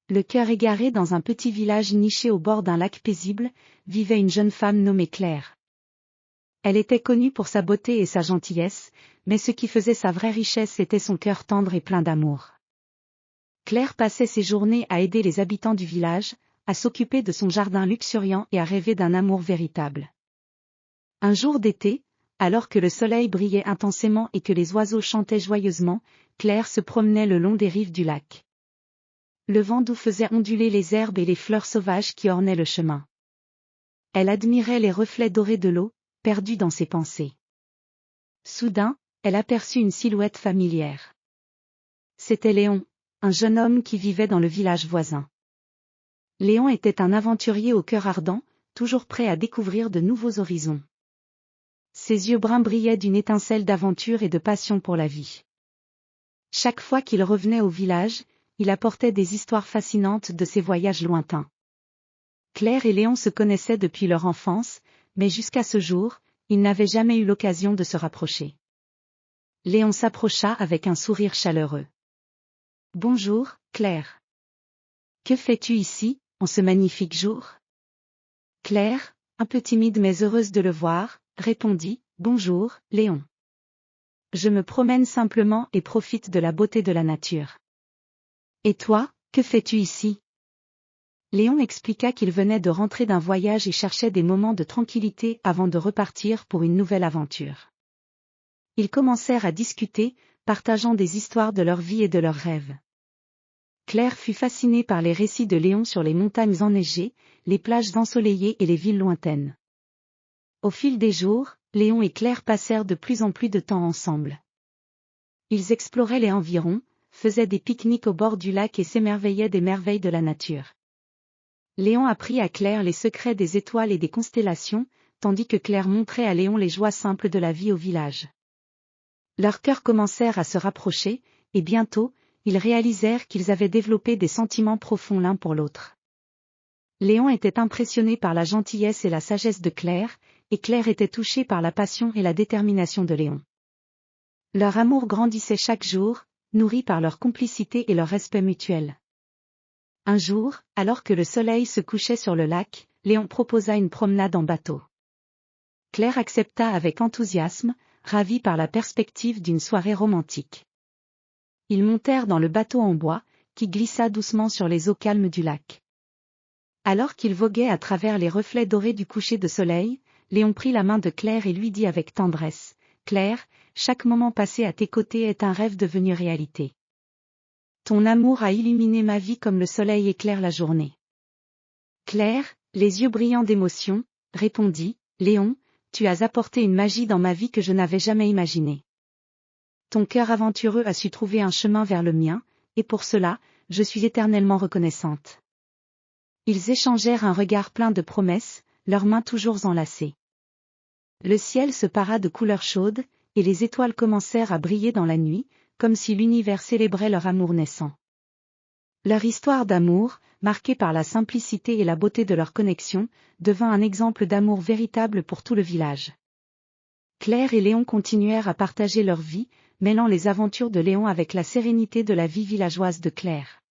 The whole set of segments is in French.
Le cœur égaré dans un petit village niché au bord d'un lac paisible, vivait une jeune femme nommée Claire. Elle était connue pour sa beauté et sa gentillesse, mais ce qui faisait sa vraie richesse était son cœur tendre et plein d'amour. Claire passait ses journées à aider les habitants du village, à s'occuper de son jardin luxuriant et à rêver d'un amour véritable. Un jour d'été, alors que le soleil brillait intensément et que les oiseaux chantaient joyeusement, Claire se promenait le long des rives du lac. Le vent doux faisait onduler les herbes et les fleurs sauvages qui ornaient le chemin. Elle admirait les reflets dorés de l'eau, perdue dans ses pensées. Soudain, elle aperçut une silhouette familière. C'était Léon, un jeune homme qui vivait dans le village voisin. Léon était un aventurier au cœur ardent, toujours prêt à découvrir de nouveaux horizons. Ses yeux bruns brillaient d'une étincelle d'aventure et de passion pour la vie. Chaque fois qu'il revenait au village, il apportait des histoires fascinantes de ses voyages lointains. Claire et Léon se connaissaient depuis leur enfance, mais jusqu'à ce jour, ils n'avaient jamais eu l'occasion de se rapprocher. Léon s'approcha avec un sourire chaleureux. « Bonjour, Claire. Que fais-tu ici, en ce magnifique jour ?» Claire, un peu timide mais heureuse de le voir, répondit « Bonjour, Léon. Je me promène simplement et profite de la beauté de la nature. » « Et toi, que fais-tu ici ?» Léon expliqua qu'il venait de rentrer d'un voyage et cherchait des moments de tranquillité avant de repartir pour une nouvelle aventure. Ils commencèrent à discuter, partageant des histoires de leur vie et de leurs rêves. Claire fut fascinée par les récits de Léon sur les montagnes enneigées, les plages ensoleillées et les villes lointaines. Au fil des jours, Léon et Claire passèrent de plus en plus de temps ensemble. Ils exploraient les environs, faisaient des pique-niques au bord du lac et s'émerveillaient des merveilles de la nature. Léon apprit à Claire les secrets des étoiles et des constellations, tandis que Claire montrait à Léon les joies simples de la vie au village. Leurs cœurs commencèrent à se rapprocher, et bientôt, ils réalisèrent qu'ils avaient développé des sentiments profonds l'un pour l'autre. Léon était impressionné par la gentillesse et la sagesse de Claire, et Claire était touchée par la passion et la détermination de Léon. Leur amour grandissait chaque jour, nourri par leur complicité et leur respect mutuel. Un jour, alors que le soleil se couchait sur le lac, Léon proposa une promenade en bateau. Claire accepta avec enthousiasme, ravie par la perspective d'une soirée romantique. Ils montèrent dans le bateau en bois, qui glissa doucement sur les eaux calmes du lac. Alors qu'ils voguaient à travers les reflets dorés du coucher de soleil, Léon prit la main de Claire et lui dit avec tendresse, « Claire, chaque moment passé à tes côtés est un rêve devenu réalité. Ton amour a illuminé ma vie comme le soleil éclaire la journée. » Claire, les yeux brillants d'émotion, répondit, « Léon, tu as apporté une magie dans ma vie que je n'avais jamais imaginée. Ton cœur aventureux a su trouver un chemin vers le mien, et pour cela, je suis éternellement reconnaissante. » Ils échangèrent un regard plein de promesses, leurs mains toujours enlacées. Le ciel se para de couleurs chaudes, et les étoiles commencèrent à briller dans la nuit, comme si l'univers célébrait leur amour naissant. Leur histoire d'amour, marquée par la simplicité et la beauté de leur connexion, devint un exemple d'amour véritable pour tout le village. Claire et Léon continuèrent à partager leur vie, mêlant les aventures de Léon avec la sérénité de la vie villageoise de Claire.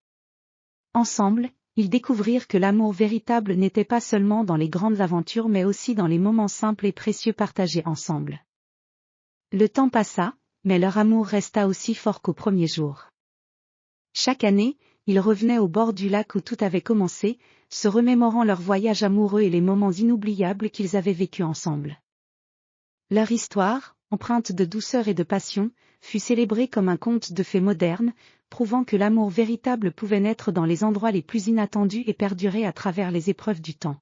Ensemble, ils découvrirent que l'amour véritable n'était pas seulement dans les grandes aventures mais aussi dans les moments simples et précieux partagés ensemble. Le temps passa, mais leur amour resta aussi fort qu'au premier jour. Chaque année, ils revenaient au bord du lac où tout avait commencé, se remémorant leur voyage amoureux et les moments inoubliables qu'ils avaient vécus ensemble. Leur histoire, empreinte de douceur et de passion, fut célébrée comme un conte de fées moderne, prouvant que l'amour véritable pouvait naître dans les endroits les plus inattendus et perdurer à travers les épreuves du temps.